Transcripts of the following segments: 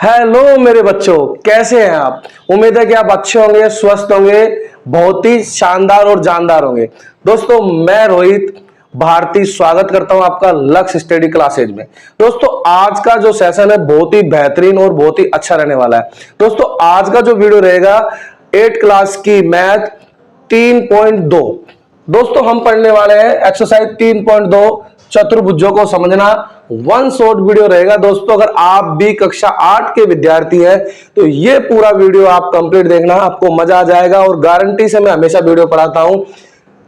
Hello मेरे बच्चों, कैसे हैं आप। उम्मीद है कि आप अच्छे होंगे, स्वस्थ होंगे, बहुत ही शानदार और जानदार होंगे। दोस्तों, मैं रोहित भारती स्वागत करता हूं आपका लक्ष्य स्टडी क्लासेज में। दोस्तों, आज का जो सेशन है बहुत ही बेहतरीन और बहुत ही अच्छा रहने वाला है। दोस्तों, आज का जो वीडियो रहेगा 8 क्लास की मैथ 3.2। दोस्तों, हम पढ़ने वाले हैं एक्सरसाइज 3.2 चतुर्भुजों को समझना। वन शॉर्ट वीडियो रहेगा। दोस्तों, अगर आप भी कक्षा 8 के विद्यार्थी हैं तो ये पूरा वीडियो आप कंप्लीट देखना, आपको मजा आ जाएगा। और गारंटी से मैं हमेशा वीडियो पढ़ाता हूं,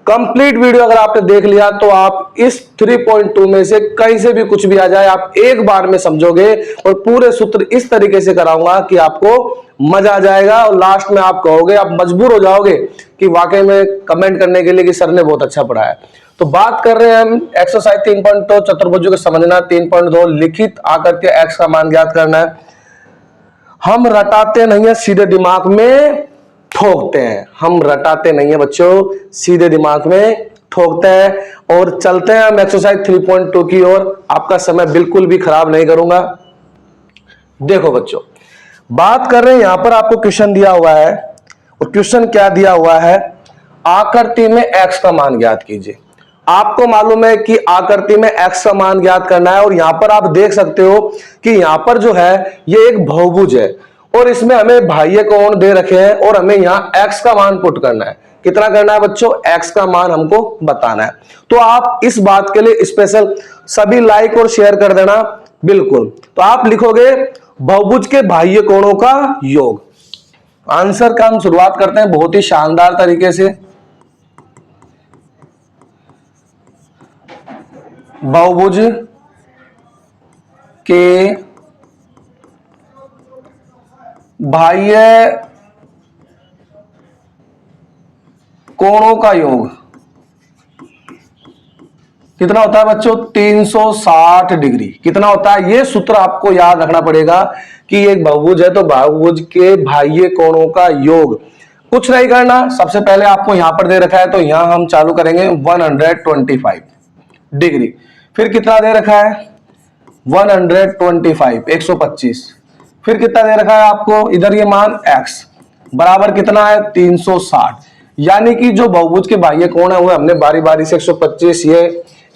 कंप्लीट वीडियो अगर आपने देख लिया तो आप इस 3.2 में से कहीं से भी कुछ भी आ जाए आप एक बार में समझोगे। और पूरे सूत्र इस तरीके से कराऊंगा कि आपको मजा आ जाएगा और लास्ट में आप कहोगे, आप मजबूर हो जाओगे कि वाकई में कमेंट करने के लिए कि सर ने बहुत अच्छा पढ़ाया। तो बात कर रहे हैं हम एक्सरसाइज 3.2 चतुर्भुजों को समझना। 3.2 लिखित आकृति एक्स का मान ज्ञात करना है। हम रटाते नहीं है, सीधे दिमाग में ठोकते हैं। हम रटाते नहीं है बच्चों, सीधे दिमाग में ठोकते हैं। और चलते हैं हम एक्सरसाइज 3.2 की ओर। आपका समय बिल्कुल भी खराब नहीं करूंगा। देखो बच्चों, बात कर रहे हैं, यहां पर आपको क्वेश्चन दिया हुआ है। और क्वेश्चन क्या दिया हुआ है, आकृति में एक्स का मान ज्ञात कीजिए। आपको मालूम है कि आकृति में x का मान ज्ञात करना है। और यहां पर आप देख सकते हो कि यहां पर जो है ये एक बहुभुज है और इसमें हमें बाह्य कोण दे रखे हैं और हमें यहां x का मान पुट करना है। कितना करना है बच्चों? x का मान हमको बताना है। तो आप इस बात के लिए स्पेशल सभी लाइक और शेयर कर देना। बिल्कुल, तो आप लिखोगे बहुभुज के बाह्य कोणों का योग। आंसर का हम शुरुआत करते हैं बहुत ही शानदार तरीके से। बहुभुज के बाह्य कोणों का योग कितना होता है बच्चों? 360 डिग्री। कितना होता है? ये सूत्र आपको याद रखना पड़ेगा कि एक बहुभुज है तो बहुभुज के बाह्य कोणों का योग। कुछ नहीं करना, सबसे पहले आपको यहां पर दे रखा है तो यहां हम चालू करेंगे 125 डिग्री। फिर कितना दे रखा है? 125 125। फिर कितना दे रखा है आपको इधर ये मान x बराबर कितना है? 360। यानी कि जो बहुभुज के बाह्य कोण है वो हमने बारी बारी से 125 ये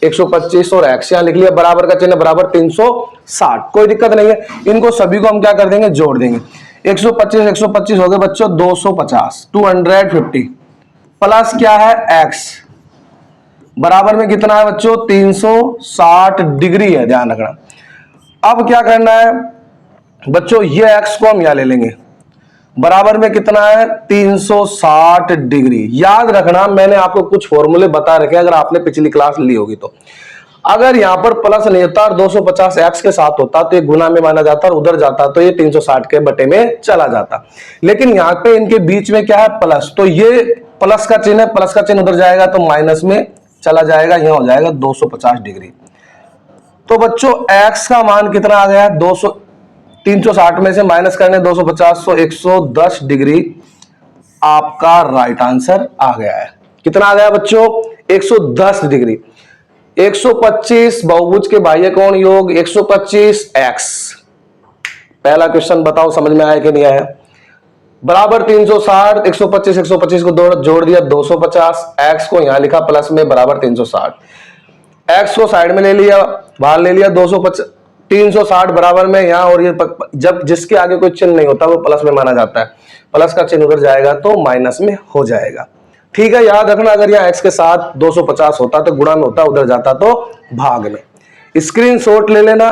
125 और x यहां लिख लिया, बराबर का चिन्ह बराबर 360। कोई दिक्कत नहीं है, इनको सभी को हम क्या कर देंगे? जोड़ देंगे। 125 125 हो गए बच्चों 250 250 प्लस क्या है? x बराबर में कितना है बच्चों? 360 डिग्री है, ध्यान रखना। अब क्या करना है बच्चों? ये x को हम यहां ले लेंगे, बराबर में कितना है? 360 डिग्री। याद रखना, मैंने आपको कुछ फॉर्मूले बता रखे अगर आपने पिछली क्लास ली होगी तो। अगर यहां पर प्लस नहीं होता और 250 x के साथ होता तो ये गुना में माना जाता और उधर जाता तो ये 360 के बटे में चला जाता। लेकिन यहां पे इनके बीच में क्या है? प्लस। तो ये प्लस का चिन्ह है, प्लस का चिन्ह उधर जाएगा तो माइनस में चला जाएगा, यहां हो जाएगा 250 डिग्री। तो बच्चों x का मान कितना आ गया? 360 में से माइनस करने 250 तो 110 डिग्री आपका राइट आंसर आ गया है। कितना आ गया बच्चों? 110 डिग्री। 125 बहुभुज के बाह्य कोण योग 125 x। पहला क्वेश्चन बताओ समझ में आया कि नहीं आया? बराबर 360 125 125 को जोड़ दिया 250, x को यहां लिखा प्लस में बराबर 360, x को साइड में ले लिया, बाहर ले लिया 250 360 बराबर में यहां। और ये जब जिसके आगे कोई चिन्ह नहीं होता वो प्लस में माना जाता है, प्लस का चिन्ह उधर जाएगा तो माइनस में हो जाएगा। ठीक है, याद रखना, अगर यहाँ x के साथ 250 होता तो गुणा में होता, उधर जाता तो भाग में। स्क्रीनशॉट ले लेना।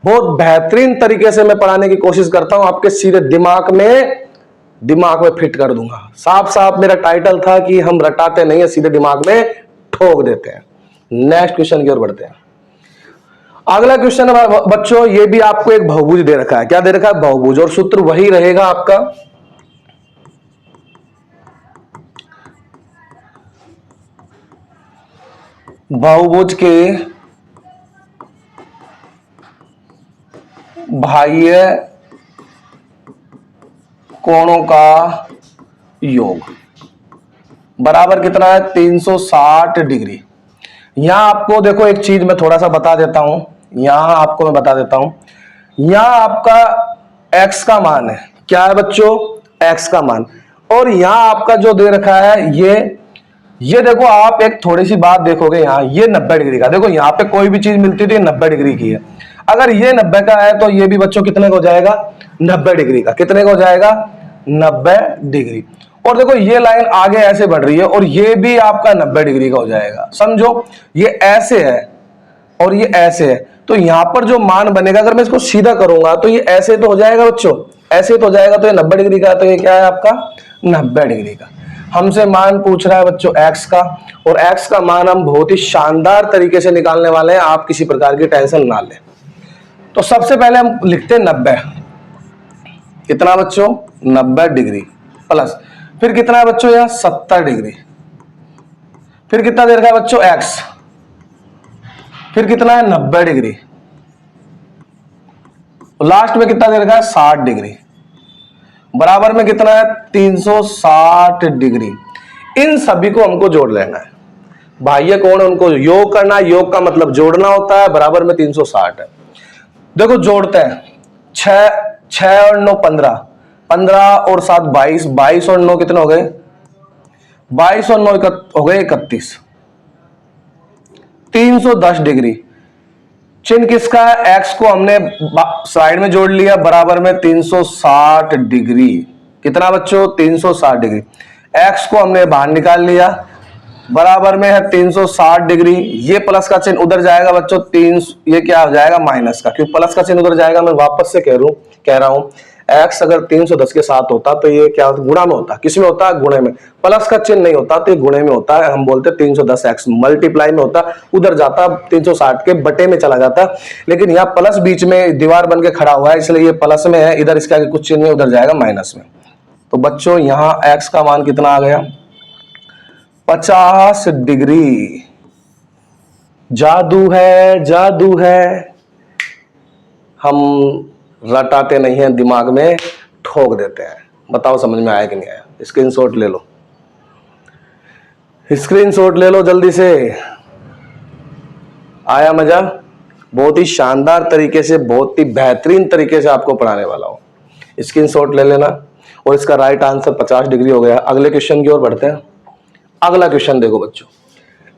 बहुत बेहतरीन तरीके से मैं पढ़ाने की कोशिश करता हूं, आपके सीधे दिमाग में फिट कर दूंगा। साफ साफ मेरा टाइटल था कि हम रटाते नहीं है, सीधे दिमाग में ठोक देते हैं। नेक्स्ट क्वेश्चन की ओर बढ़ते हैं। अगला क्वेश्चन है बच्चों, ये भी आपको एक बहुभुज दे रखा है। क्या दे रखा है? बहुभुज। और सूत्र वही रहेगा आपका, बहुभुज के बाह्य कोणों का योग बराबर कितना है? 360 डिग्री। यहां आपको देखो एक चीज मैं थोड़ा सा बता देता हूं, यहां आपको मैं बता देता हूं, यहां आपका x का मान है। क्या है बच्चों? x का मान। और यहां आपका जो दे रखा है ये देखो, आप एक थोड़ी सी बात देखोगे, यहां ये 90 डिग्री का, देखो यहां पे कोई भी चीज मिलती थी 90 डिग्री की है। अगर ये 90 का है तो ये भी बच्चों कितने का हो जाएगा? 90 डिग्री का। कितने का हो जाएगा? 90 डिग्री। और देखो ये लाइन आगे ऐसे बढ़ रही है और ये भी आपका 90 डिग्री का हो जाएगा। समझो, ये ऐसे है और ये ऐसे है, तो यहां पर जो मान बनेगा, अगर मैं इसको सीधा करूंगा तो ये ऐसे तो हो जाएगा बच्चों, ऐसे तो हो जाएगा। तो ये 90 डिग्री का, तो ये क्या है आपका? 90 डिग्री का। हमसे मान पूछ रहा है बच्चों x का, और x का मान हम बहुत ही शानदार तरीके से निकालने वाले हैं, आप किसी प्रकार की टेंशन ना लें। तो सबसे पहले हम लिखते हैं 90। कितना बच्चों? 90 डिग्री प्लस, फिर कितना है बच्चों यहां? 70 डिग्री। फिर कितना दे रखा है बच्चों? x। फिर कितना है? 90 डिग्री। लास्ट में कितना दे रखा है? 60 डिग्री। बराबर में कितना है? 360 डिग्री। इन सभी को हमको जोड़ लेना है। बाह्य कोण उनको योग करना है, योग का मतलब जोड़ना होता है। बराबर में 360 है। देखो जोड़ते हैं, 6 और 9 15, 15 और 7 22, 22 और 9 कितने हो गए? 22 और 9 हो गए 31। 310 डिग्री। चिन्ह किसका है? x को हमने साइड में जोड़ लिया, बराबर में 360 डिग्री। कितना बच्चों? 360 डिग्री। x को हमने बाहर निकाल लिया, बराबर में है 360 डिग्री। ये प्लस का चिन्ह उधर जाएगा बच्चों, ये क्या हो जाएगा? माइनस का, क्योंकि प्लस का चिन्ह उधर जाएगा। मैं वापस से कह रहा हूं x अगर 310 के साथ होता तो ये क्या होता? गुणा में होता। किस में होता? गुणे में। प्लस का चिन्ह नहीं होता तो ये गुणे में होता है। हम बोलते 310x मल्टीप्लाई में होता, उधर जाता 360 के बटे में चला जाता। लेकिन यहाँ प्लस बीच में दीवार बन के खड़ा हुआ है, इसलिए ये प्लस में है, इधर इसके आगे कुछ चिन्ह है, उधर जाएगा माइनस में। तो बच्चों यहाँ x का मान कितना आ गया? 50 डिग्री। जादू है, जादू है। हम रटाते नहीं हैं, दिमाग में ठोक देते हैं। बताओ समझ में आया कि नहीं आया? स्क्रीनशॉट ले लो, स्क्रीनशॉट ले लो जल्दी से। आया मजा? बहुत ही शानदार तरीके से, बहुत ही बेहतरीन तरीके से आपको पढ़ाने वाला हूं। स्क्रीनशॉट ले लेना। और इसका राइट आंसर 50 डिग्री हो गया। अगले क्वेश्चन की ओर बढ़ते हैं। अगला क्वेश्चन देखो बच्चों,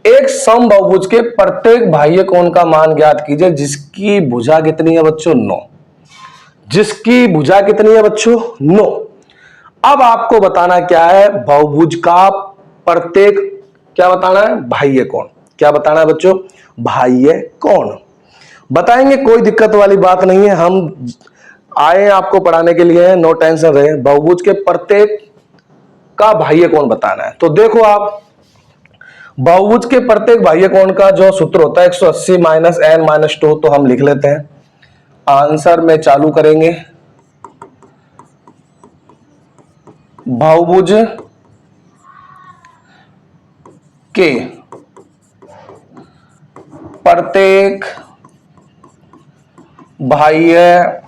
एक समबाहुभुज के प्रत्येक बाह्य कोण का मान ज्ञात कीजिए जिसकी भुजा कितनी है बच्चों? 9। जिसकी भुजा कितनी है बच्चों? 9। अब आपको बताना क्या है? बहुभुज का प्रत्येक, क्या बताना है? बाह्य कोण। क्या बताना है बच्चों? बाह्य कोण बताएंगे, कोई दिक्कत वाली बात नहीं है। हम आए आपको पढ़ाने के लिए, नो टेंशन रहे। बहुभुज के प्रत्येक का बाह्य कोण बताना है। तो देखो आप, बहुभुज के प्रत्येक बाह्य कोण का जो सूत्र होता है 180 माइनस n माइनस 2, तो हम लिख लेते हैं। आंसर में चालू करेंगे। बहुभुज के प्रत्येक बाह्य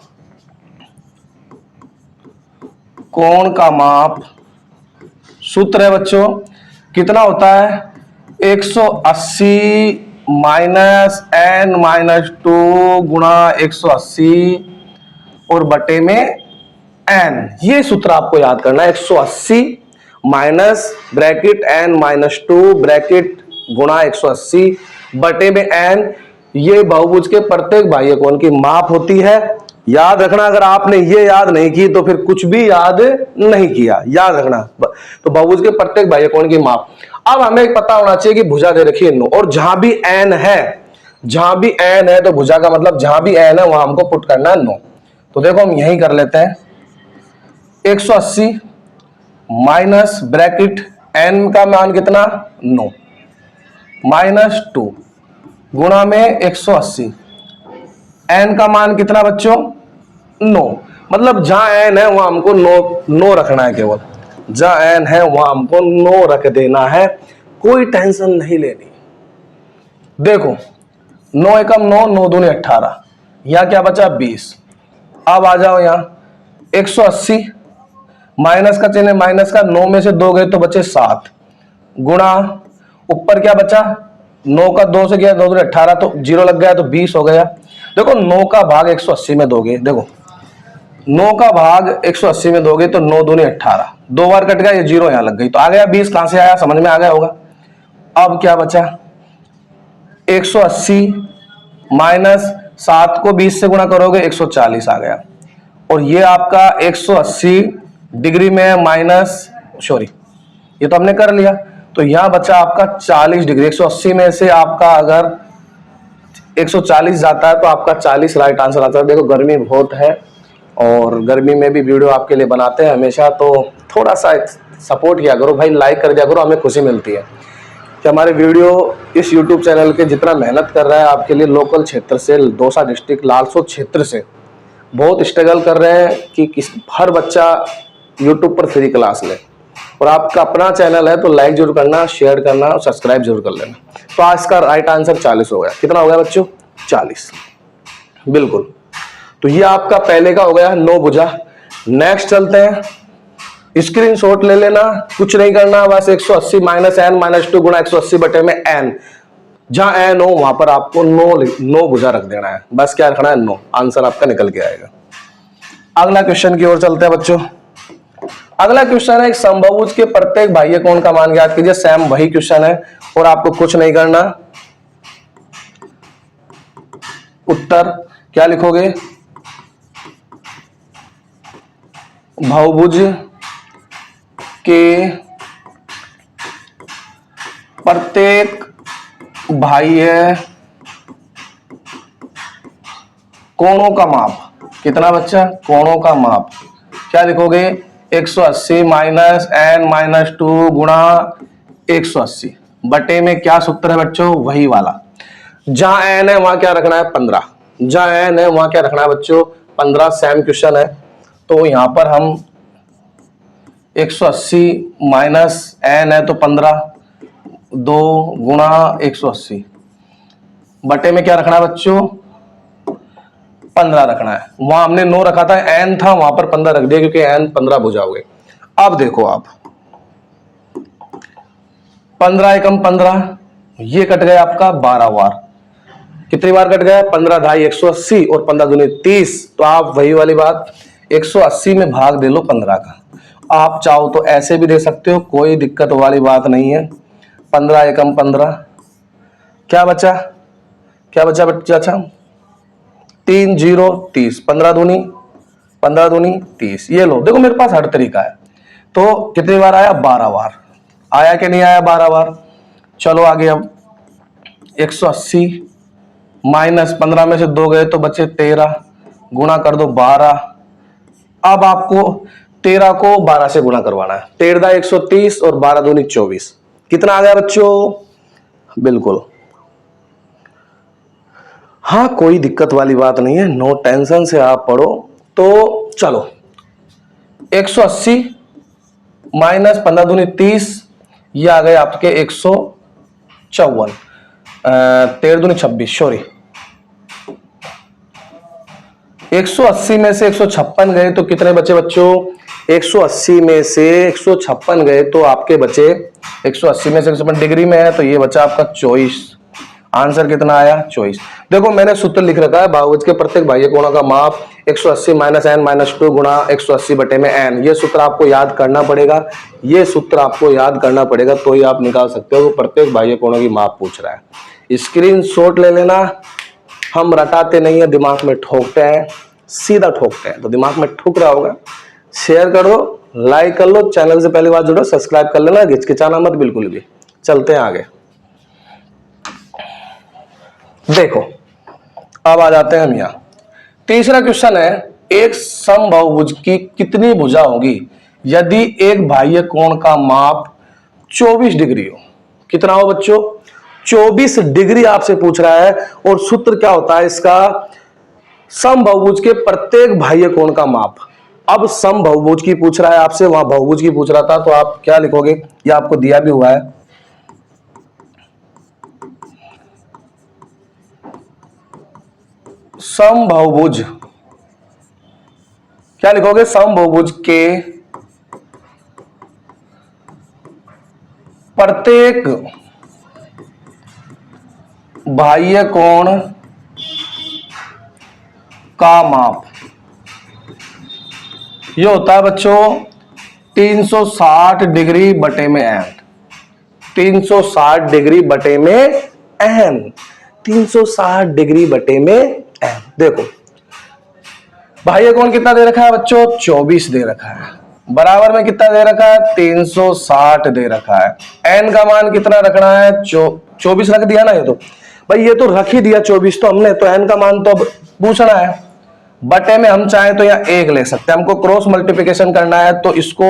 कोण का माप, सूत्र है बच्चों, कितना होता है? 180 माइनस n माइनस 2 गुणा 180 और बटे में n। ये सूत्र आपको याद करना है। 180 minus bracket n minus 2 bracket गुणा 180 बटे में n। ये बहुभुज के प्रत्येक बाह्य कोण की माप होती है। याद रखना, अगर आपने ये याद नहीं की तो फिर कुछ भी याद नहीं किया। याद रखना, तो बहुभुज के प्रत्येक बाह्य कोण की माप। अब हमें पता होना चाहिए कि भुजा दे रखी है 9, और जहां भी n है, जहां भी n है तो भुजा का मतलब जहां भी n है वहां हमको पुट करना है 9। तो देखो हम यही कर लेते हैं। 180 माइनस ब्रैकेट n का मान कितना? 9 माइनस 2 गुणा में 180, n का मान कितना बच्चों? 9। मतलब जहां n है वहां हमको 9 रखना है। केवल जहां n है वहां हमको 9 रख देना है, कोई टेंशन नहीं लेनी। देखो 9 एकम 9, 9 दूनी 18, यहां क्या बचा? 20। अब आ जाओ यहां 180 माइनस का चिन्ह, माइनस का 9 में से 2 गए तो बचे 7 गुणा, ऊपर क्या बचा? 9 का 2 से गया 2 दूनी 18, तो 0 लग गया तो 20 हो गया। देखो 9 का भाग 180 में दोगे, देखो 9 का भाग 180 में दोगे तो 9 दूनी 18, 2 बार कट गया, ये 0 यहां लग गई तो आ गया 20। कहां से आया, समझ में आ गया होगा। अब क्या बचा, 180 माइनस 7 को 20 से गुणा करोगे 140 आ गया। और ये आपका 180 डिग्री में माइनस, सॉरी ये तो हमने कर लिया, तो यहां बचा आपका 40 डिग्री। 180 में से आपका अगर 140 जाता है तो आपका 40 राइट आंसर आता है। देखो गर्मी बहुत है और गर्मी में भी वीडियो आपके लिए बनाते हैं हमेशा, तो थोड़ा सा सपोर्ट किया करो भाई, लाइक कर दिया करो, हमें खुशी मिलती है कि हमारे वीडियो इस यूट्यूब चैनल के जितना मेहनत कर रहा है आपके लिए, लोकल क्षेत्र से, दौसा डिस्ट्रिक्ट लालसोट क्षेत्र से बहुत स्ट्रगल कर रहे हैं कि हर बच्चा यूट्यूब पर फ्री क्लास ले। और आपका अपना चैनल है तो लाइक जरूर करना, शेयर करना और सब्सक्राइब जरूर कर लेना। तो आज का राइट आंसर 40 हो गया। कितना हो गया बच्चों, 40, बिल्कुल। तो ये आपका पहले का हो गया 9 भुजा। नेक्स्ट चलते हैं, स्क्रीनशॉट ले लेना, कुछ नहीं करना, बस 180 माइनस एन माइनस 2 गुणा 180 बटे में एन, जहां एन हो वहां पर आपको 9 भुजा रख देना है, बस क्या रखना है 9, आंसर आपका निकल के आएगा। अगला क्वेश्चन की ओर चलते हैं बच्चों। अगला क्वेश्चन है, एक समबाहुभुज के प्रत्येक बाह्य कोण का मान ज्ञात कीजिए। सेम वही क्वेश्चन है और आपको कुछ नहीं करना। उत्तर क्या लिखोगे, बहुभुज के प्रत्येक बाह्य कोणों का माप, कितना बच्चा, कोणों का माप, क्या लिखोगे 180 माइनस एन माइनस 2 गुणा 180 बटे में क्या सूत्र है बच्चों, वही वाला। जहां एन है वहां क्या रखना है 15, जहां एन है वहां क्या रखना है बच्चों 15। सेम क्वेश्चन है तो यहां पर हम 180 माइनस एन है तो 15, 2 गुणा 180 बटे में क्या रखना है बच्चों 15 रखना है। वहां हमने 9 रखा था, एन था, वहां पर 15 रख दिया क्योंकि एन 15 भुजा हो गए। अब देखो आप 15 एकम 15, ये कट गया आपका 12 बार। कितनी बार कट गया, 15 ढाई 180 और 15 दूनी 30। तो आप वही वाली बात 180 में भाग दे लो 15 का। आप चाहो तो ऐसे भी दे सकते हो, कोई दिक्कत वाली बात नहीं है। 15 एकम 15, क्या बचा, क्या बचा बच्चा, 3 0 30, 15 दूनी 30। ये लो, देखो मेरे पास हर तरीका है। तो कितनी बार आया, 12 बार आया कि नहीं आया, 12 बार। चलो आगे, अब 180 माइनस 15 में से 2 गए तो बचे 13, गुणा कर दो 12। अब आपको 13 को 12 से गुणा करवाना है, 13 130 और 12 दूनी 24। कितना आ गया बच्चों, बिल्कुल हाँ, कोई दिक्कत वाली बात नहीं है, नो टेंशन से आप पढ़ो। तो चलो 180 माइनस 15 दूनी 30, ये आ गए आपके 154, 13 दूनी 26, सॉरी 180 में से 156 गए तो कितने बचे बच्चों, 180 में से 156 गए तो आपके बचे 180 में से 156 डिग्री में है तो ये बचा आपका 24। आंसर कितना आया, 24। देखो मैंने सूत्र लिख रखा है, बहुभुज के प्रत्येक बाह्य कोणों का माप 180 माइनस एन माइनस 2 गुणा 180 बटे में एन। ये सूत्र आपको याद करना पड़ेगा, ये सूत्र आपको याद करना पड़ेगा तो ही आप निकाल सकते हो। प्रत्येक बाह्य कोणों की माप पूछ रहा है, स्क्रीनशॉट ले लेना। हम रटाते नहीं है, दिमाग में ठोकते हैं, सीधा ठोकते हैं, तो दिमाग में ठुक रहा होगा। शेयर करो, लाइक कर लो, चैनल से पहली बार जुड़ो सब्सक्राइब कर लेना, हिचकिचाना मत बिल्कुल भी। चलते हैं आगे, देखो अब आ जाते हैं हम यहाँ। तीसरा क्वेश्चन है, एक समबाहुभुज की कितनी भुजा होगी यदि एक बाह्य कोण का माप 24 डिग्री हो। कितना हो बच्चों, 24 डिग्री आपसे पूछ रहा है। और सूत्र क्या होता है इसका, समबाहुभुज के प्रत्येक बाह्य कोण का माप। अब समबाहुभुज की पूछ रहा है आपसे, वहां बहुभुज की पूछ रहा था, तो आप क्या लिखोगे, ये आपको दिया भी हुआ है। समबाहुभुज क्या लिखोगे, समबाहुभुज के प्रत्येक बाह्य कोण का माप ये होता है बच्चों 360 डिग्री बटे में एन। 360 डिग्री बटे में एन। 360 डिग्री बटे में एन। देखो बाह्य कोण कितना दे रखा है बच्चों? 24 दे रखा है। बराबर में कितना दे रखा है? 360 दे रखा है। एन का मान कितना रखना है? 24 रख दिया ना। ये तो भाई ये तो रख ही दिया 24 तो हमने, तो एन का मान तो अब पूछना है। बटे में हम चाहे तो यहाँ 1 ले सकते हैं। हमको क्रॉस मल्टीप्लिकेशन करना है तो इसको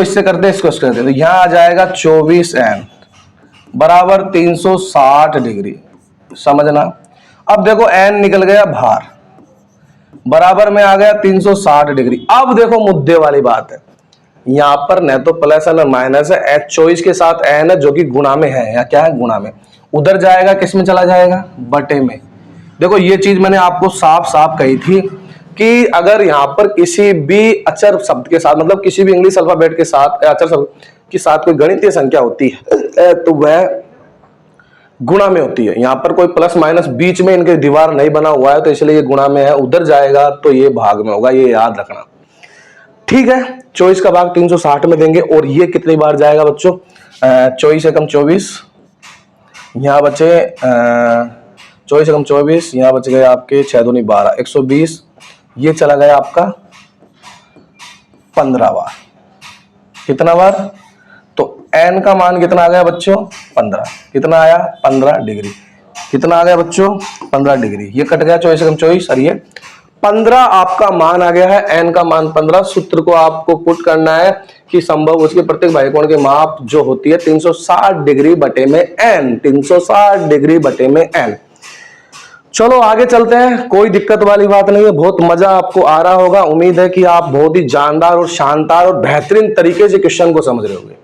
इससे करते हैं, इसको करते हैं, तो यहां आ जाएगा 24n बराबर 360 डिग्री। समझना। अब देखो n निकल गया बाहर, बराबर में आ गया 360 डिग्री। अब देखो मुद्दे वाली बात है, यहां पर न तो प्लस है न माइनस है, h 24 के साथ n है जो कि गुणा में है, या क्या है? गुणा में। उधर जाएगा किस में चला जाएगा? बटे में। देखो ये चीज मैंने आपको साफ साफ कही थी कि अगर यहां पर किसी भी अचर शब्द के साथ, मतलब किसी भी इंग्लिश अल्फाबेट के साथ, अचर शब्द के साथ कोई गणितीय संख्या होती है तो वह गुणा में होती है। यहां पर कोई प्लस माइनस बीच में इनके दीवार नहीं बना हुआ है तो इसलिए ये गुणा में है। उधर जाएगा तो ये भाग में होगा, ये याद रखना। ठीक है, 24 का भाग 360 में देंगे। और ये कितनी बार जाएगा बच्चों? 24 से कम 24, यहाँ बचे 24 से कम 24, यहाँ बच गए आपके 6 दूनी 12, 120। ये चला गया आपका 15 बार। कितना बार? तो n का मान कितना आ गया बच्चों? 15। कितना आया? 15 डिग्री। कितना आ गया बच्चों? 15 डिग्री। ये कट गया 24 से कम 24 और ये 15 आपका मान आ गया है। n का मान 15। सूत्र को आपको पुट करना है कि संभव उसके प्रत्येक बाह्यकोण के माप जो होती है 360 डिग्री बटे में n। 360 डिग्री बटे में n। चलो आगे चलते हैं, कोई दिक्कत वाली बात नहीं है। बहुत मजा आपको आ रहा होगा। उम्मीद है कि आप बहुत ही जानदार और शानदार और बेहतरीन तरीके से क्वेश्चन को समझ रहे होंगे।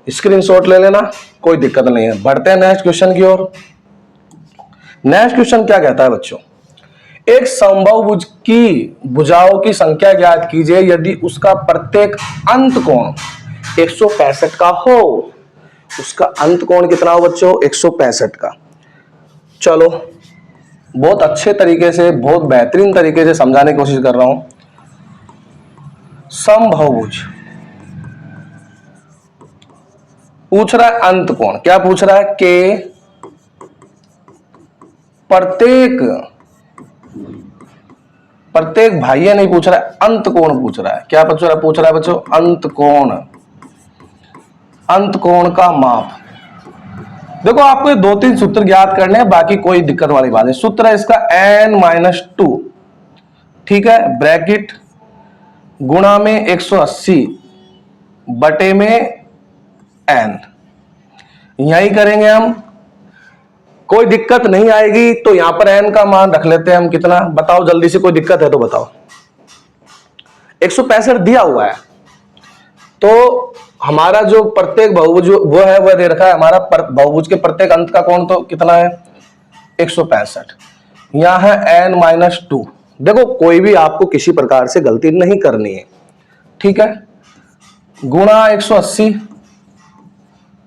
स्क्रीनशॉट ले लेना, कोई दिक्कत नहीं है। बढ़ते हैं नेक्स्ट क्वेश्चन की ओर। नेक्स्ट क्वेश्चन क्या कहता है बच्चों? एक समबाहु की भुजाओं की संख्या ज्ञात कीजिए यदि उसका प्रत्येक अंत कोण 165 का हो। उसका अंत कोण कितना हो बच्चों? 165 का। चलो बहुत अच्छे तरीके से, बहुत बेहतरीन तरीके से समझाने की कोशिश कर रहा हूं। समबाहुभुज पूछ रहा है अंत कोण। क्या पूछ रहा है? के प्रत्येक बाह्य नहीं पूछ रहा है, अंत कोण पूछ रहा है। क्या पूछ रहा है बच्चों? अंत कोण। अंत कोण का माप। देखो आपको ये 2-3 सूत्र ज्ञात करने हैं, बाकी कोई दिक्कत वाली बात नहीं। सूत्र है इसका n-2, ठीक है, ब्रैकेट गुणा में 180 बटे में n। यही करेंगे हम, कोई दिक्कत नहीं आएगी। तो यहां पर n का मान रख लेते हैं हम कितना? बताओ जल्दी से, कोई दिक्कत है तो बताओ। 165 दिया हुआ है तो हमारा जो प्रत्येक बहुभुज वो है वह दे रखा है। हमारा बहुभुज के प्रत्येक अंत का कोण तो कितना है? 165। यहां है n-2। देखो कोई भी आपको किसी प्रकार से गलती नहीं करनी है, ठीक है। गुणा 180,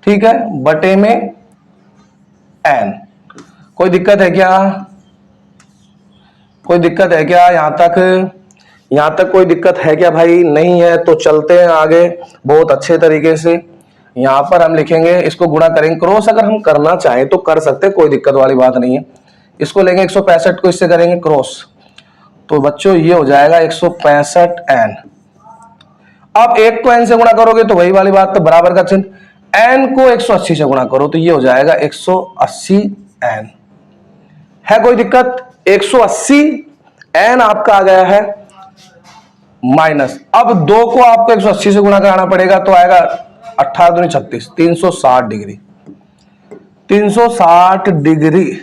ठीक है, बटे में n। कोई दिक्कत है क्या? कोई दिक्कत है क्या? यहां तक कोई दिक्कत है क्या भाई? नहीं है तो चलते हैं आगे बहुत अच्छे तरीके से। यहां पर हम लिखेंगे, इसको गुणा करेंगे। क्रॉस अगर हम करना चाहें तो कर सकते हैं, कोई दिक्कत वाली बात नहीं है। इसको लेंगे 165 को, इससे करेंगे क्रॉस, तो बच्चों ये हो जाएगा 165n। अब एक को n से गुणा करोगे तो वही वाली बात, तो बराबर का चिन्ह। n को 180 से गुणा करो तो ये हो जाएगा 180n। है कोई दिक्कत? 180n आपका आ गया है माइनस। अब 2 को आपको 180 से गुणा कराना पड़ेगा तो आएगा 18 दूनी 36, 360 डिग्री। 360 डिग्री।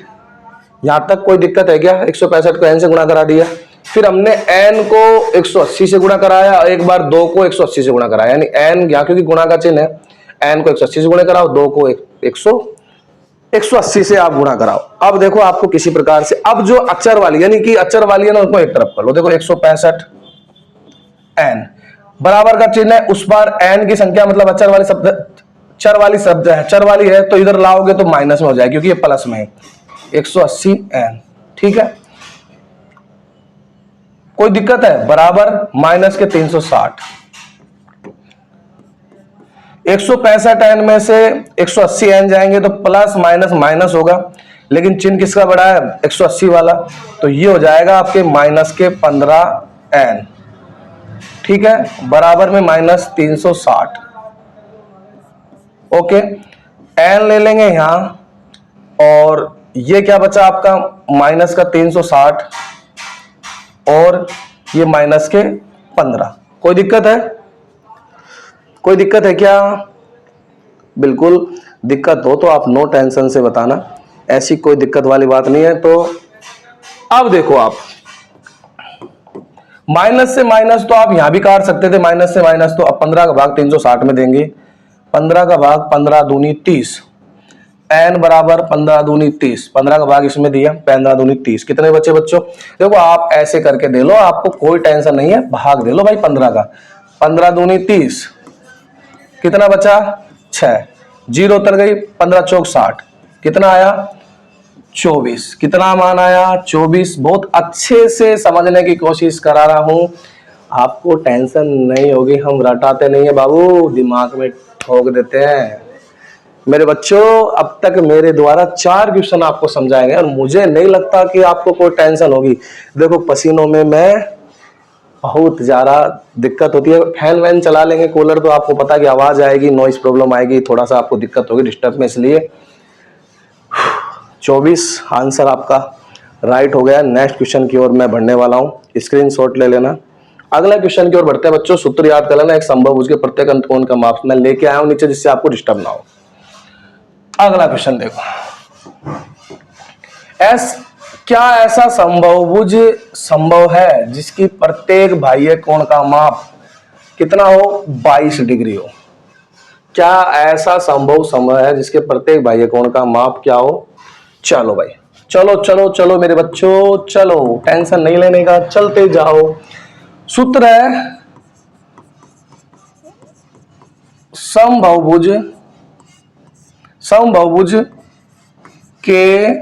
यहां तक कोई दिक्कत है क्या? 165 को n से गुणा करा दिया, फिर हमने n को 180 से गुणा कराया, एक बार 2 को 180 से गुणा कराया, यानी n यहां क्योंकि गुणा का चिन्ह है, n को 180 से गुणा कराओ, 2 को 180 से आप गुणा कराओ। अब देखो आपको किसी प्रकार से, अब जो अचर वाली यानी कि अचर वाली है ना, उसको एक तरफ कर लो। देखो 165 n बराबर का चिन्ह है, उस बार n की संख्या मतलब अचर वाली शब्द, चर वाली शब्द है, चर वाली है तो इधर लाओगे तो माइनस में हो जाएगा क्योंकि ये प्लस में है। 180n, ठीक है। कोई दिक्कत है? बराबर माइनस के 360। 165 एन में से 180 एन जाएंगे तो प्लस माइनस माइनस होगा, लेकिन चिन्ह किसका बड़ा है? 180 वाला। तो ये हो जाएगा आपके माइनस के 15 एन, ठीक है, बराबर में माइनस 360। ओके, एन ले लेंगे यहां, और ये क्या बचा आपका? माइनस का 360 और ये माइनस के 15। कोई दिक्कत है? कोई दिक्कत है क्या? बिल्कुल दिक्कत हो तो आप नो टेंशन से बताना, ऐसी कोई दिक्कत वाली बात नहीं है। तो अब देखो, आप माइनस से माइनस तो आप यहां भी काट सकते थे, माइनस से माइनस, तो अब 15 का भाग 360 में देंगे। 15 का भाग 15 दूनी 30, एन बराबर 15 दूनी 30, 15 का भाग इसमें दिया, 15 दूनी 30, कितने बचे बच्चों? देखो आप ऐसे करके दे लो, आपको कोई टेंशन नहीं है, भाग दे लो भाई 15 का। 15 दूनी 30, कितना बचा? 6, जीरो उतर गई, 15 चौक 60, कितना आया? 24। कितना मान आया? 24। बहुत अच्छे से समझने की कोशिश करा रहा हूं, आपको टेंशन नहीं होगी, हम रटाते नहीं है बाबू, दिमाग में ठोक देते हैं। मेरे बच्चों, अब तक मेरे द्वारा 4 क्वेश्चन आपको समझाए गए और मुझे नहीं लगता कि आपको कोई टेंशन होगी। देखो पसीनों में मैं बहुत ज्यादा दिक्कत होती है, फैन वैन चला लेंगे, कूलर, तो आपको पता कि आवाज आएगी, नॉइस प्रॉब्लम आएगी, थोड़ा सा आपको दिक्कत होगी डिस्टर्ब में, इसलिए 24 आंसर आपका राइट हो गया। नेक्स्ट क्वेश्चन की ओर मैं बढ़ने वाला हूं, स्क्रीनशॉट ले लेना। अगला क्वेश्चन की ओर बढ़ते हैं बच्चों, सूत्र याद कर लेना, एक समबाहुभुज के प्रत्येक अंतकोण का माप मैं लेके आया हूं नीचे, जिससे आपको डिस्टर्ब ना हो। अगला क्वेश्चन देखो, क्या ऐसा समबाहुभुज संभव है जिसकी प्रत्येक बाह्य कोण का माप कितना हो? 22 डिग्री हो। क्या ऐसा संभव है जिसके प्रत्येक बाह्य कोण का माप क्या हो? चलो भाई, चलो चलो चलो मेरे बच्चों, चलो, टेंशन नहीं लेने का, चलते जाओ। सूत्र है समबाहुभुज के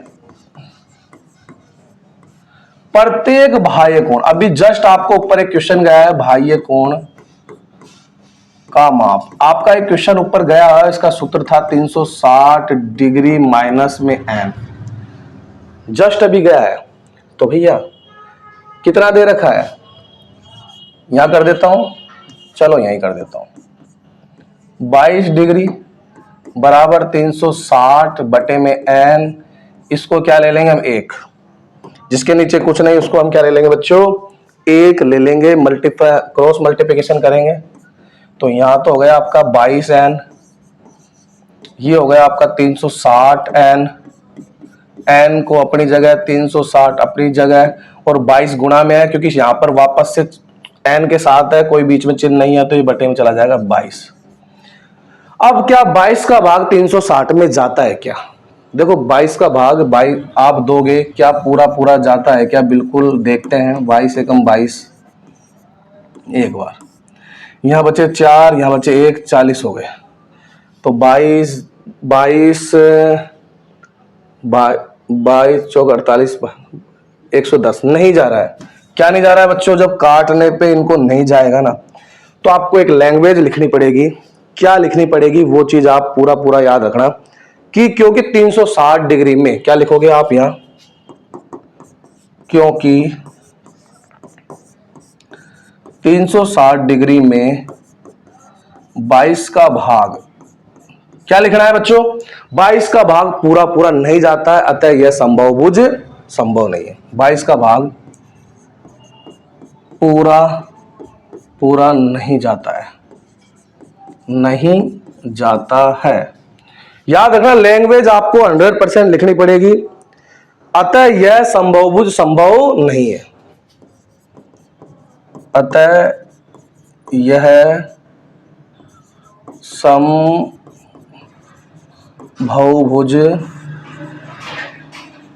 प्रत्येक बाह्य कोण, अभी जस्ट आपको ऊपर एक क्वेश्चन गया है, बाह्य कोण का माप, आपका एक क्वेश्चन ऊपर गया है, इसका सूत्र था 360 डिग्री माइनस में एन, जस्ट अभी गया है। तो भैया कितना दे रखा है? यहां कर देता हूं, चलो यहीं कर देता हूं, 22 डिग्री बराबर 360 बटे में एन, इसको क्या ले लेंगे हम? 1, जिसके नीचे कुछ नहीं, उसको हम क्या ले लेंगे बच्चों? 1 ले लेंगे, मल्टीप्लाई क्रॉस मल्टीप्लिकेशन करेंगे, तो यहां तो हो गया आपका 22 एन, ये हो गया आपका 360 एन, एन को अपनी जगह, 360 अपनी जगह, और 22 गुणा में है, क्योंकि यहां पर वापस से एन के साथ है, कोई बीच में चिन्ह नहीं है, तो ये बटे में चला जाएगा 22। अब क्या 22 का भाग 360 में जाता है क्या? देखो 22 का भाग 22 आप दोगे, क्या पूरा पूरा जाता है क्या? बिल्कुल देखते हैं, 22 एकम 22, एक बार, यहां बचे 4, यहां बचे 1, 40 हो गए, तो 22 चौक 48, 110 नहीं जा रहा है। क्या नहीं जा रहा है बच्चों? जब काटने पे इनको नहीं जाएगा ना, तो आपको एक लैंग्वेज लिखनी पड़ेगी। क्या लिखनी पड़ेगी? वो चीज आप पूरा पूरा याद रखना, कि क्योंकि 360 डिग्री में क्या लिखोगे आप यहां? क्योंकि 360 डिग्री में 22 का भाग, क्या लिखना है बच्चों? 22 का भाग पूरा पूरा नहीं जाता है, अतः यह समबाहुभुज संभव नहीं है। 22 का भाग पूरा पूरा नहीं जाता है, नहीं जाता है। याद रखना, लैंग्वेज आपको 100% लिखनी पड़ेगी, अतः यह समबाहुभुज संभव नहीं है, अतः यह समबाहुभुज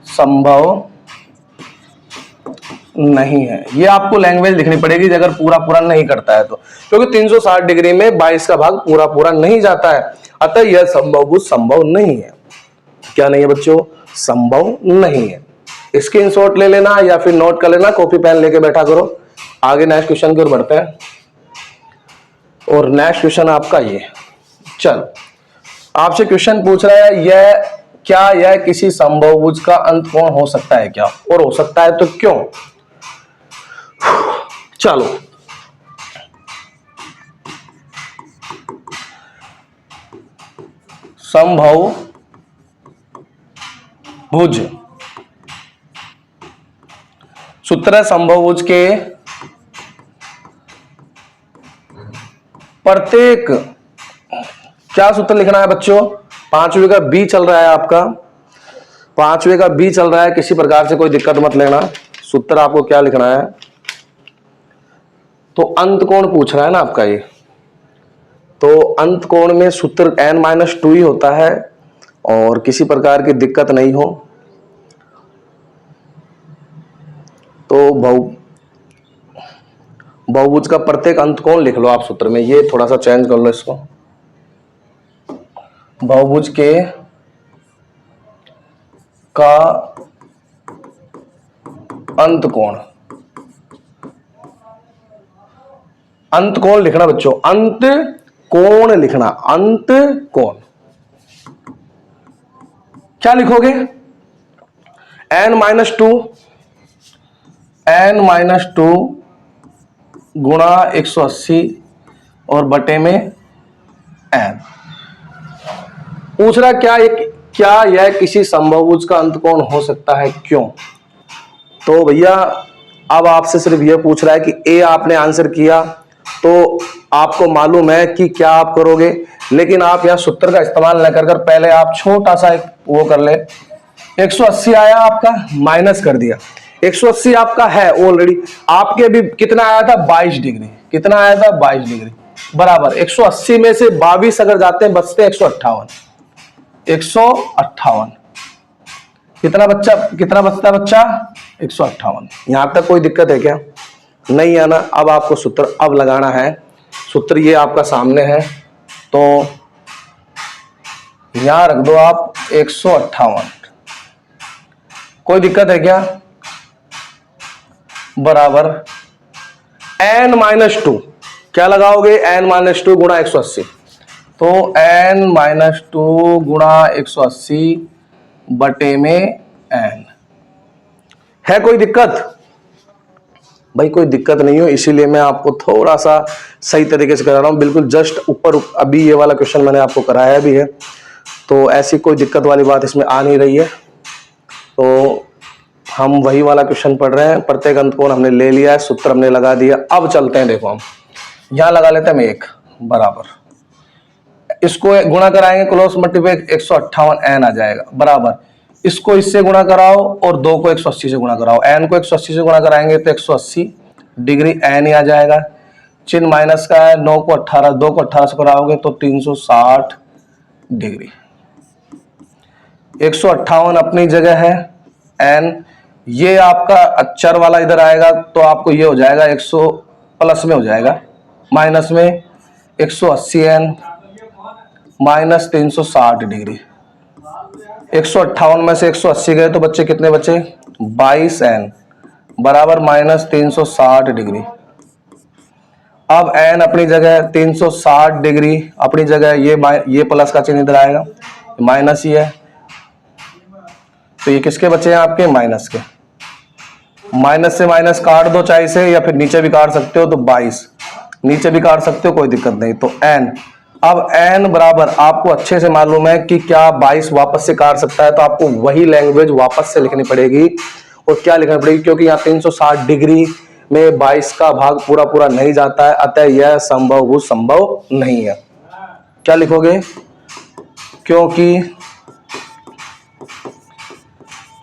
संभव नहीं है। ये आपको लैंग्वेज लिखनी पड़ेगी अगर पूरा पूरा नहीं करता है तो, क्योंकि 360 डिग्री में 22 का भाग पूरा पूरा नहीं जाता है, अतः यह समबाहुभुज संभव नहीं है। क्या नहीं है बच्चों? संभव नहीं है। स्क्रीनशॉट ले लेना या फिर नोट कर लेना, कॉपी पेन लेके बैठा करो, आगे नेक्स्ट क्वेश्चन की ओर बढ़ते हैं। और नेक्स्ट क्वेश्चन आपका ये, चल आपसे क्वेश्चन पूछ रहा है यह किसी समबाहुभुज का अंत कोण हो सकता है क्या, और हो सकता है तो क्यों। चलो समबाहुभुज, सूत्र है समबाहुभुज के प्रत्येक, क्या सूत्र लिखना है बच्चों, 5वें का बी चल रहा है आपका, 5वें का बी चल रहा है, किसी प्रकार से कोई दिक्कत मत लेना। सूत्र आपको क्या लिखना है, तो अंत कोण पूछ रहा है ना आपका ये, तो अंत कोण में सूत्र n-2 ही होता है, और किसी प्रकार की दिक्कत नहीं हो तो बहुभुज का प्रत्येक अंत कोण लिख लो आप सूत्र में। ये थोड़ा सा चेंज कर लो इसको, बहुभुज के का अंत कोण, अंत कोण लिखना बच्चों, अंत कोण लिखना, अंत कोण क्या लिखोगे, n-2 गुणा 180 और बटे में n। पूछ रहा क्या यह किसी समबाहुभुज का अंत कोण हो सकता है क्यों। तो भैया अब आपसे सिर्फ यह पूछ रहा है कि ए आपने आंसर किया तो आपको मालूम है कि क्या आप करोगे, लेकिन आप यह सूत्र का इस्तेमाल न कर पहले आप छोटा सा एक वो कर ले। 180 आया आपका, माइनस कर दिया, 180 आपका है ऑलरेडी, आपके अभी कितना आया था 22 डिग्री, कितना आया था 22 डिग्री, बराबर 180 में से 22 अगर जाते हैं बचते 158, 158 कितना बचता बच्चा 158। यहां तक कोई दिक्कत है क्या, नहीं है ना। अब आपको सूत्र अब लगाना है, सूत्र ये आपका सामने है, तो यहां रख दो आप 158, कोई दिक्कत है क्या, बराबर n-2 क्या लगाओगे, n-2 गुणा 180, तो n-2 गुणा 180 बटे में n। है कोई दिक्कत भाई, कोई दिक्कत नहीं हो, इसीलिए मैं आपको थोड़ा सा सही तरीके से करा रहा हूं, बिल्कुल जस्ट ऊपर। अभी ये वाला क्वेश्चन मैंने आपको कराया भी है, तो ऐसी कोई दिक्कत वाली बात इसमें आ नहीं रही है। तो हम वही वाला क्वेश्चन पढ़ रहे हैं, प्रत्येक अंत कोण हमने ले लिया है, सूत्र हमने लगा दिया। अब चलते हैं, देखो हम यहां लगा लेते हैं हम 1 बराबर, इसको गुणा कराएंगे क्रॉस मल्टीप्लाई 158 n आ जाएगा, बराबर इसको इससे गुणा कराओ और 2 को 180 से गुणा कराओ, n को 180 से गुणा कराएंगे तो 180 डिग्री n ही आ जाएगा, चिन्ह माइनस का है, 9 को 18, 2 को 18 से कराओगे तो 360 डिग्री। 158 अपनी जगह है, n ये आपका अक्षर वाला इधर आएगा तो आपको ये हो जाएगा 100 प्लस में हो जाएगा, माइनस में 180 n माइनस 360 डिग्री। 158 में से 180 गए तो बच्चे कितने बचे, 22 n बराबर माइनस 360 डिग्री। अब n अपनी जगह 360 डिग्री अपनी जगह, ये प्लस का चिन्ह इधर आएगा, माइनस ही है, तो ये किसके बचे हैं आपके, माइनस के। माइनस से माइनस काट दो चाहे से, या फिर नीचे भी काट सकते हो, तो 22 नीचे भी काट सकते हो, कोई दिक्कत नहीं। तो n, अब n बराबर आपको अच्छे से मालूम है कि क्या 22 वापस से काट सकता है, तो आपको वही लैंग्वेज वापस से लिखनी पड़ेगी। और क्या लिखनी पड़ेगी, क्योंकि यहाँ 360 डिग्री में 22 का भाग पूरा पूरा नहीं जाता है, अतः यह समबाहुभुज संभव नहीं है। क्या लिखोगे, क्योंकि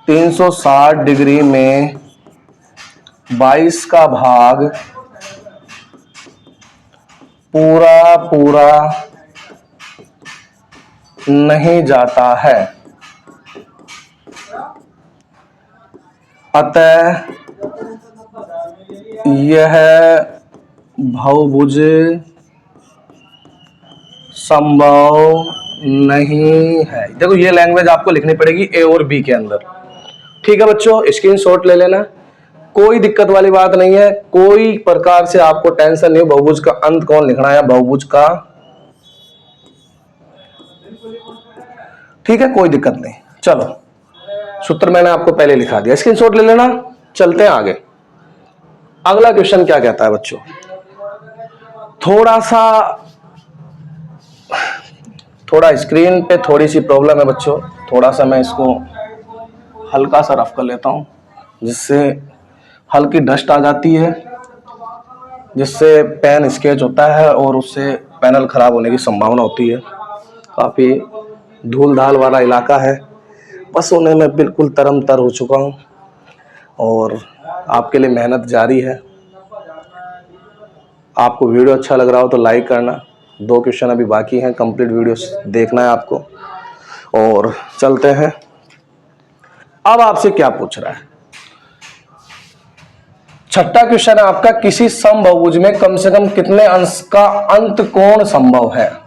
360 डिग्री में 22 का भाग पूरा पूरा नहीं जाता है, अतः यह बहुभुज संभव नहीं है। देखो ये लैंग्वेज आपको लिखनी पड़ेगी ए और बी के अंदर, ठीक है बच्चों, स्क्रीनशॉट ले लेना। कोई दिक्कत वाली बात नहीं है, कोई प्रकार से आपको टेंशन नहीं हो बहुभुज का अंत कौन लिखना है, बहुभुज का, ठीक है, कोई दिक्कत नहीं। चलो सूत्र मैंने आपको पहले लिखा दिया, स्क्रीनशॉट ले लेना। चलते हैं आगे। अगला क्वेश्चन क्या कहता है बच्चों, थोड़ा स्क्रीन पे थोड़ी सी प्रॉब्लम है बच्चों, थोड़ा सा मैं इसको हल्का सा रफ कर लेता हूं, जिससे हल्की डस्ट आ जाती है, जिससे पेन स्केच होता है और उससे पैनल खराब होने की संभावना होती है। काफ़ी धूल धाल वाला इलाका है, बस होने में बिल्कुल तरम तर हो चुका हूँ और आपके लिए मेहनत जारी है। आपको वीडियो अच्छा लग रहा हो तो लाइक करना। 2 क्वेश्चन अभी बाकी हैं, कंप्लीट वीडियो देखना है आपको। और चलते हैं, अब आपसे क्या पूछ रहा है, छठा क्वेश्चन है आपका, किसी समबहुभुज में कम से कम कितने अंश का अंत कोण संभव है?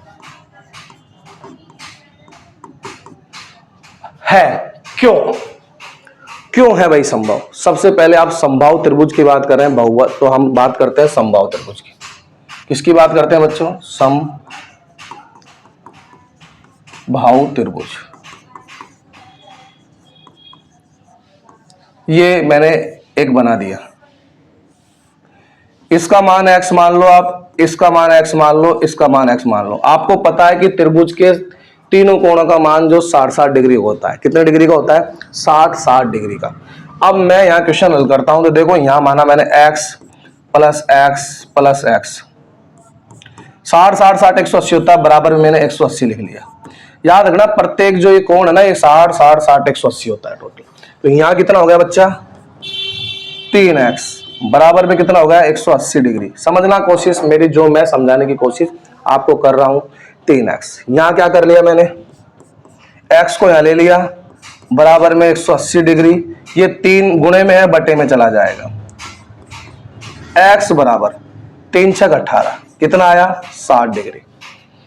क्यों है भाई संभव? सबसे पहले आप समबाहु त्रिभुज की बात कर रहे हैं, बहुभुज, तो हम बात करते हैं समबाहु त्रिभुज की। किसकी बात करते हैं बच्चों? समबाहु त्रिभुज। ये मैंने एक बना दिया, इसका मान x मान लो आप, इसका मान x मान लो, इसका मान x मान लो। आपको पता है कि त्रिभुज के तीनों कोणों का मान जो 60-60 डिग्री होता है, कितने डिग्री का होता है? 60-60 डिग्री का। अब मैं यहाँ क्वेश्चन हल करता हूं तो देखो, यहां माना मैंने x plus x plus x, 60-60-60 180 होता है, बराबर में मैंने 180 लिख लिया। याद रखना प्रत्येक जो ये कोण है ना, ये 60-60-60 180 होता है टोटल। तो यहाँ कितना हो गया बच्चा? 3x बराबर में कितना हो गया? 180 डिग्री। समझना कोशिश मेरी, जो मैं समझाने की कोशिश आपको कर रहा हूं। 3x यहां क्या कर लिया मैंने, x को यहां ले लिया, बराबर में 180 डिग्री। ये 3 गुणे में है, बटे में चला जाएगा। x बराबर 3 छक 18, कितना आया? 60 डिग्री।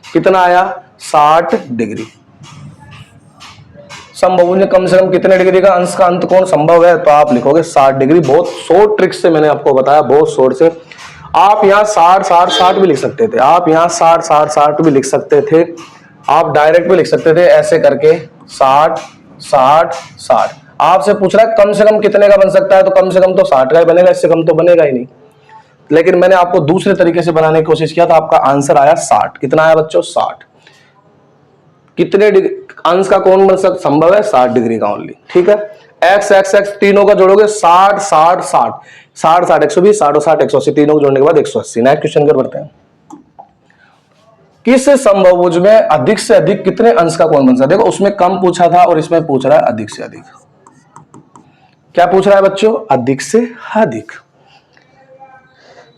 कितना आया? 60 डिग्री। समबाहु में कम से कम कितने डिग्री का अंश का अंत कोण संभव है? तो आप लिखोगे 60 डिग्री। बहुत शॉर्ट ट्रिक से मैंने आपको बताया, बहुत शॉर्ट से। आप यहाँ 60-60-60 भी लिख सकते थे, आप यहाँ 60-60-60 भी लिख सकते थे, आप डायरेक्ट भी लिख सकते थे ऐसे करके 60-60-60। आपसे पूछ रहा है कम से कम कितने का बन सकता है, तो कम से कम तो 60 का ही बनेगा, इससे कम तो बनेगा ही नहीं। लेकिन मैंने आपको दूसरे तरीके से बनाने की कोशिश किया, तो आपका आंसर आया 60। कितना आया बच्चों? 60। कितने अंश का कोण बन सकता संभव है? 60 डिग्री का ओनली। ठीक है, x x x तीनों का जोड़ोगे 60-60-60, 60-60 120, 60 और 60 180, तीनों को जोड़ने के बाद 180। नेक्स्ट क्वेश्चन कर बढ़ते हैं। किस समबाहुभुज में अधिक से अधिक कितने अंश का कोण बन सकता है? देखो उसमें कम पूछा था और इसमें पूछ रहा है अधिक से अधिक। क्या पूछ रहा है बच्चों? अधिक से अधिक।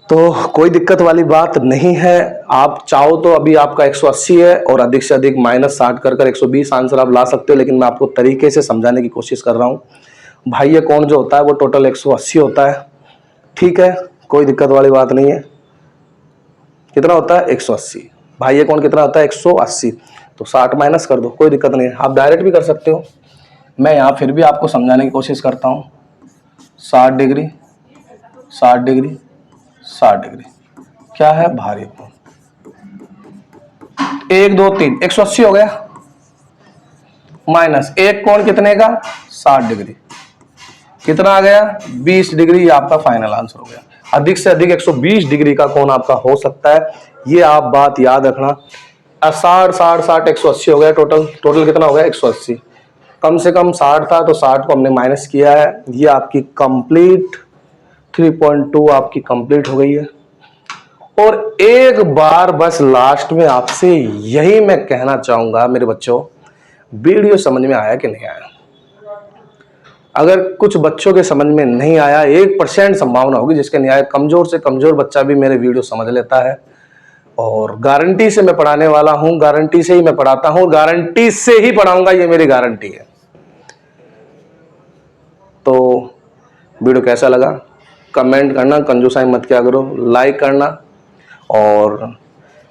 तो कोई दिक्कत वाली बात नहीं है, आप चाहो तो अभी आपका 180 है और अधिक से अधिक -60 कर 120 आंसर आप ला सकते हो, लेकिन मैं आपको तरीके से समझाने की कोशिश कर रहा हूं। भाई ये कोण जो होता है वो टोटल 180 होता है। ठीक है, कोई दिक्कत वाली बात नहीं है। कितना होता है? 180। भाई ये कोण कितना होता है? 180। तो 60 माइनस कर दो, कोई दिक्कत नहीं है। आप डायरेक्ट भी कर सकते हो, मैं यहाँ फिर भी आपको समझाने की कोशिश करता हूँ। 60 डिग्री 60 डिग्री 60 डिग्री क्या है? भारी कोण। 1 2 3 180 हो गया, माइनस एक कोण कितने का? 60 डिग्री। कितना आ गया? 20 डिग्री। आपका फाइनल आंसर हो गया। अधिक से अधिक 120 डिग्री का कोण आपका हो सकता है, ये आप बात याद रखना। 60-60-60 180 हो गया, टोटल कितना हो गया? 180। कम से कम 60 था तो 60 को हमने माइनस किया है। ये आपकी कंप्लीट 3.2 आपकी कंप्लीट हो गई है। और एक बार बस लास्ट में आपसे यही मैं कहना चाहूंगा मेरे बच्चों, वीडियो समझ में आया कि नहीं आया? अगर कुछ बच्चों के समझ में नहीं आया, 1% संभावना होगी जिसके नहीं आया, कमजोर से कमजोर बच्चा भी मेरे वीडियो समझ लेता है। और गारंटी से मैं पढ़ाने वाला हूं, गारंटी से ही मैं पढ़ाता हूं, गारंटी से ही पढ़ाऊंगा, ये मेरी गारंटी है। तो वीडियो कैसा लगा कमेंट करना, कंजूसाई मत क्या करो, लाइक करना और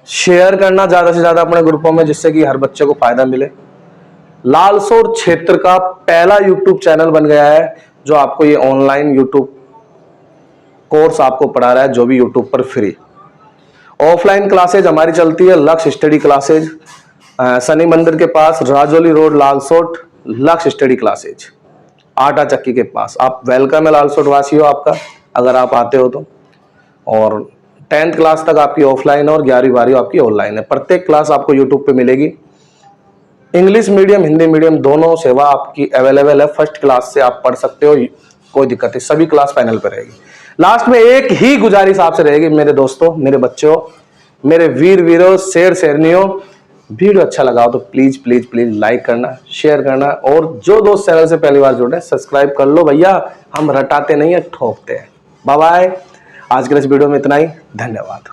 शेयर करना ज़्यादा से ज़्यादा अपने ग्रुपों में, जिससे कि हर बच्चे को फायदा मिले। लालसोर क्षेत्र का पहला यूट्यूब चैनल बन गया है जो आपको ये ऑनलाइन यूट्यूब कोर्स आपको पढ़ा रहा है, जो भी यूट्यूब पर फ्री। ऑफलाइन क्लासेज हमारी चलती है लक्ष्य स्टडी क्लासेज, शनि मंदिर के पास, राजौली रोड, लालसोट, लक्ष्य स्टडी क्लासेज, आटा चक्की के पास। आप वेलकम है लालसोट वासी हो आपका, अगर आप आते हो तो। और 10th क्लास तक आपकी ऑफलाइन है और 11वीं 12वीं आपकी ऑनलाइन है। प्रत्येक क्लास आपको यूट्यूब पे मिलेगी। इंग्लिश मीडियम, हिंदी मीडियम दोनों सेवा आपकी अवेलेबल है। फर्स्ट क्लास से आप पढ़ सकते हो, कोई दिक्कत नहीं, सभी क्लास पैनल पर रहेगी। लास्ट में एक ही गुजारिश आपसे रहेगी मेरे दोस्तों, मेरे बच्चों, मेरे वीर वीरों, शेर शेरनियों, वीडियो अच्छा लगा हो तो प्लीज प्लीज प्लीज लाइक करना, शेयर करना, और जो दोस्त चैनल से पहली बार जुड़े सब्सक्राइब कर लो भैया। हम रटाते नहीं है, ठोकते हैं। Bye bye. आज के इस वीडियो में इतना ही, धन्यवाद।